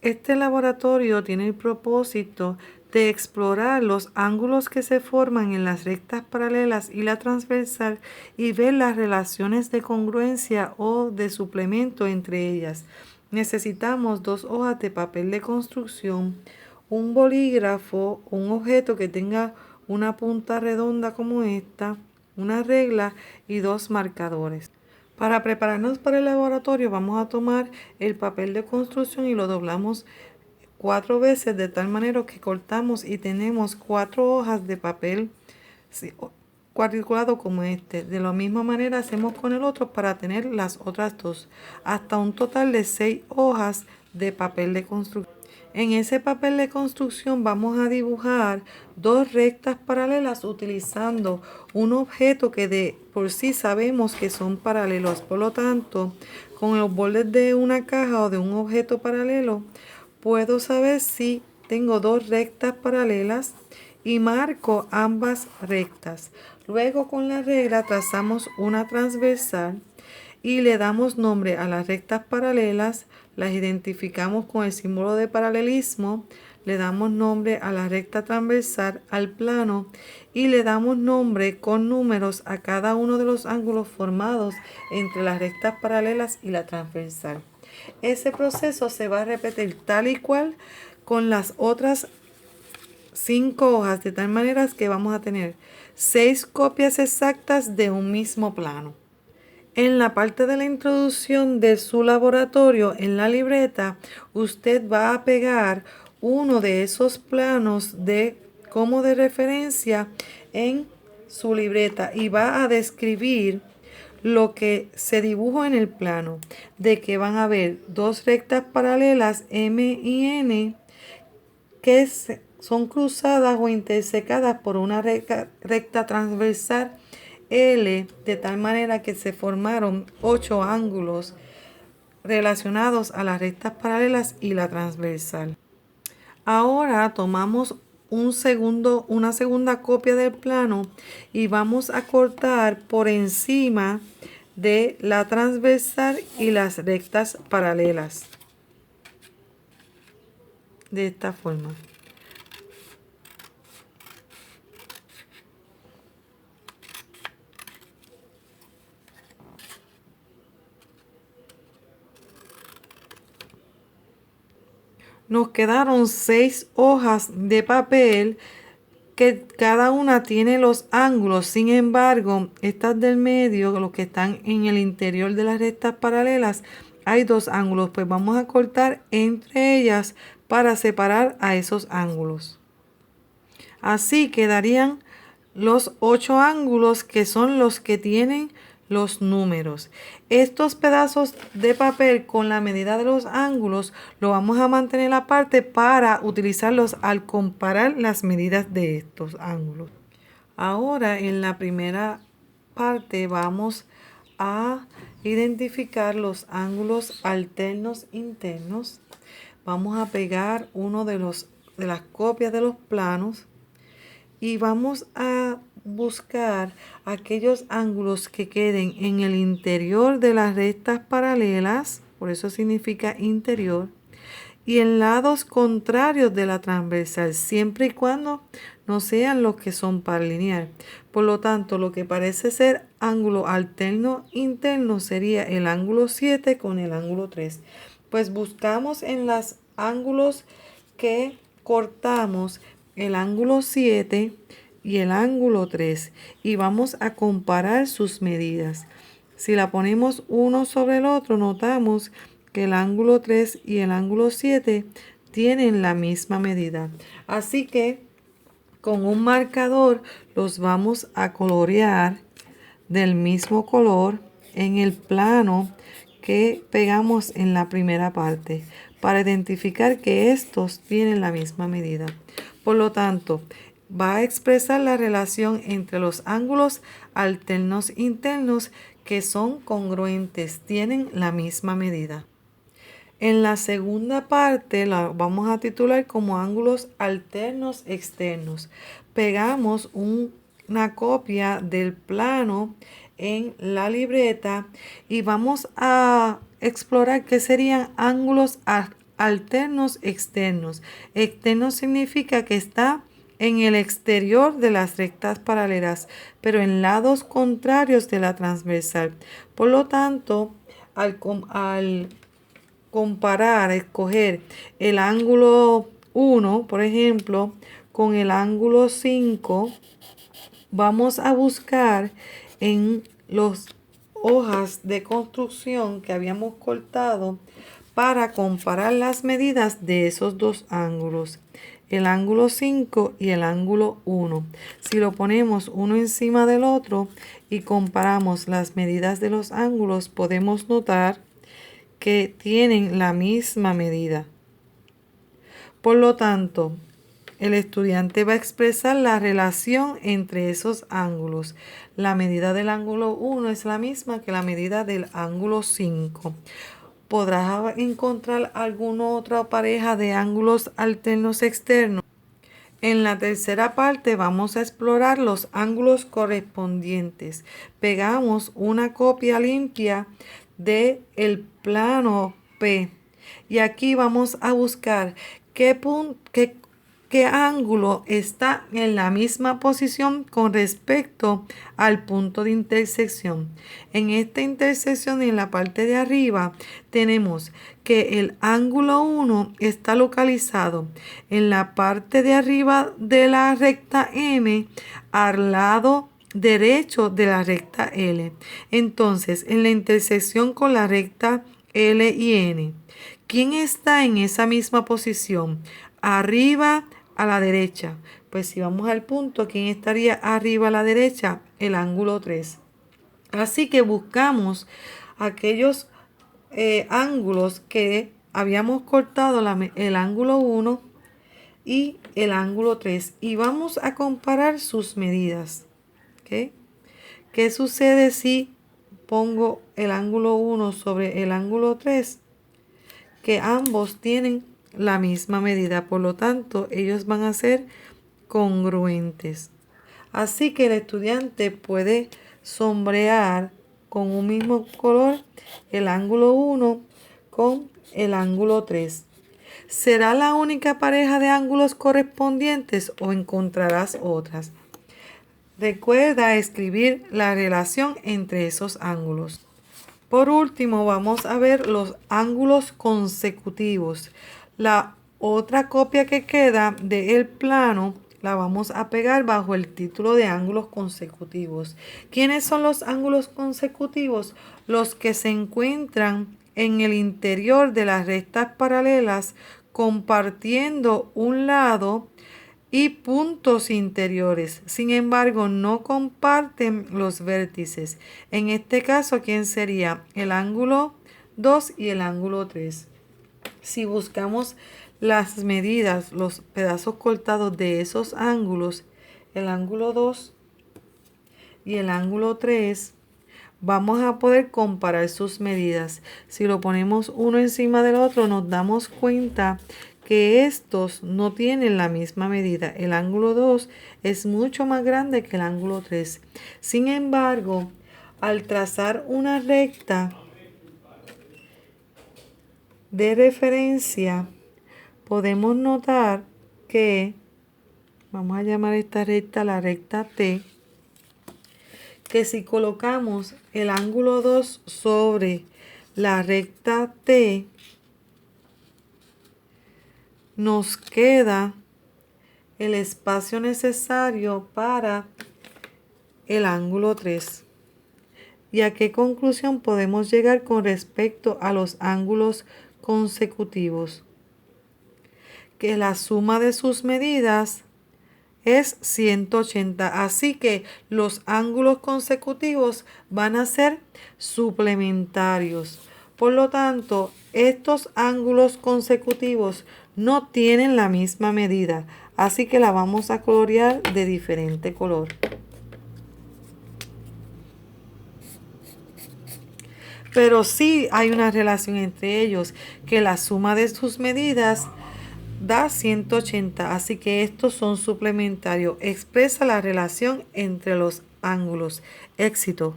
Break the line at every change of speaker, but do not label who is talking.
Este laboratorio tiene el propósito de explorar los ángulos que se forman en las rectas paralelas y la transversal y ver las relaciones de congruencia o de suplemento entre ellas. Necesitamos 2 hojas de papel de construcción, un bolígrafo, un objeto que tenga una punta redonda como esta, una regla y 2 marcadores. Para prepararnos para el laboratorio vamos a tomar el papel de construcción y lo doblamos 4 veces de tal manera que cortamos y tenemos 4 hojas de papel cuadriculado como este. De la misma manera hacemos con el otro para tener las otras 2, hasta un total de 6 hojas de papel de construcción. En ese papel de construcción vamos a dibujar 2 rectas paralelas utilizando un objeto que de por sí sabemos que son paralelos. Por lo tanto, con los bordes de una caja o de un objeto paralelo, puedo saber si tengo 2 rectas paralelas y marco ambas rectas. Luego con la regla trazamos una transversal y le damos nombre a las rectas paralelas, las identificamos con el símbolo de paralelismo, le damos nombre a la recta transversal, al plano y le damos nombre con números a cada uno de los ángulos formados entre las rectas paralelas y la transversal. Ese proceso se va a repetir tal y cual con las otras 5 hojas, de tal manera que vamos a tener 6 copias exactas de un mismo plano. En la parte de la introducción de su laboratorio, en la libreta, usted va a pegar uno de esos planos como de referencia en su libreta y va a describir lo que se dibujó en el plano, de que van a haber 2 rectas paralelas M y N que son cruzadas o intersecadas por una recta transversal L, de tal manera que se formaron 8 ángulos relacionados a las rectas paralelas y la transversal. Ahora tomamos una segunda copia del plano y vamos a cortar por encima de la transversal y las rectas paralelas. De esta forma. Nos quedaron 6 hojas de papel que cada una tiene los ángulos. Sin embargo, estas del medio, los que están en el interior de las rectas paralelas, hay 2 ángulos. Pues vamos a cortar entre ellas para separar a esos ángulos. Así quedarían los 8 ángulos que son los que tienen los números. Estos pedazos de papel con la medida de los ángulos lo vamos a mantener aparte para utilizarlos al comparar las medidas de estos ángulos. Ahora en la primera parte vamos a identificar los ángulos alternos internos. Vamos a pegar uno de las copias de los planos y vamos a buscar aquellos ángulos que queden en el interior de las rectas paralelas, por eso significa interior, y en lados contrarios de la transversal, siempre y cuando no sean los que son paralineal. Por lo tanto, lo que parece ser ángulo alterno interno sería el ángulo 7 con el ángulo 3. Pues buscamos en los ángulos que cortamos el ángulo 7 y el ángulo 3 y vamos a comparar sus medidas. Si la ponemos uno sobre el otro, notamos que el ángulo 3 y el ángulo 7 tienen la misma medida. Así que con un marcador los vamos a colorear del mismo color en el plano que pegamos en la primera parte para identificar que estos tienen la misma medida. Por lo tanto, va a expresar la relación entre los ángulos alternos internos que son congruentes, tienen la misma medida. En la segunda parte la vamos a titular como ángulos alternos externos. Pegamos una copia del plano en la libreta y vamos a explorar qué serían ángulos alternos externos. Externo significa que está en el exterior de las rectas paralelas, pero en lados contrarios de la transversal. Por lo tanto, al comparar, escoger el ángulo 1, por ejemplo, con el ángulo 5, vamos a buscar en las hojas de construcción que habíamos cortado para comparar las medidas de esos dos ángulos, el ángulo 5 y el ángulo 1. Si lo ponemos uno encima del otro y comparamos las medidas de los ángulos, podemos notar que tienen la misma medida. Por lo tanto, el estudiante va a expresar la relación entre esos ángulos. La medida del ángulo 1 es la misma que la medida del ángulo 5. ¿Podrás encontrar alguna otra pareja de ángulos alternos externos? En la tercera parte vamos a explorar los ángulos correspondientes. Pegamos una copia limpia del plano P y aquí vamos a buscar qué ángulo está en la misma posición con respecto al punto de intersección. En esta intersección, en la parte de arriba, tenemos que el ángulo 1 está localizado en la parte de arriba de la recta M, al lado derecho de la recta L. Entonces, en la intersección con la recta L y N, ¿quién está en esa misma posición? Arriba a la derecha. Pues si vamos al punto, ¿quién estaría arriba a la derecha? El ángulo 3. Así que buscamos aquellos ángulos que habíamos cortado, el ángulo 1 y el ángulo 3. Y vamos a comparar sus medidas. ¿Okay? ¿Qué sucede si pongo el ángulo 1 sobre el ángulo 3? Que ambos tienen la misma medida, por lo tanto ellos van a ser congruentes. Así que el estudiante puede sombrear con un mismo color el ángulo 1 con el ángulo 3. ¿Será la única pareja de ángulos correspondientes o encontrarás otras? Recuerda escribir la relación entre esos ángulos. Por último, vamos a ver los ángulos consecutivos. La otra copia que queda del plano la vamos a pegar bajo el título de ángulos consecutivos. ¿Quiénes son los ángulos consecutivos? Los que se encuentran en el interior de las rectas paralelas compartiendo un lado y puntos interiores. Sin embargo, no comparten los vértices. En este caso, ¿quién sería? El ángulo 2 y el ángulo 3. Si buscamos las medidas, los pedazos cortados de esos ángulos, el ángulo 2 y el ángulo 3, vamos a poder comparar sus medidas. Si lo ponemos uno encima del otro, nos damos cuenta que estos no tienen la misma medida. El ángulo 2 es mucho más grande que el ángulo 3. Sin embargo, al trazar una recta de referencia, podemos notar que, vamos a llamar esta recta la recta T, que si colocamos el ángulo 2 sobre la recta T, nos queda el espacio necesario para el ángulo 3. ¿Y a qué conclusión podemos llegar con respecto a los ángulos consecutivos? Que la suma de sus medidas es 180. Así que los ángulos consecutivos van a ser suplementarios. Por lo tanto, estos ángulos consecutivos no tienen la misma medida. Así que la vamos a colorear de diferente color. Pero sí hay una relación entre ellos, que la suma de sus medidas da 180, así que estos son suplementarios. Expresa la relación entre los ángulos. Éxito.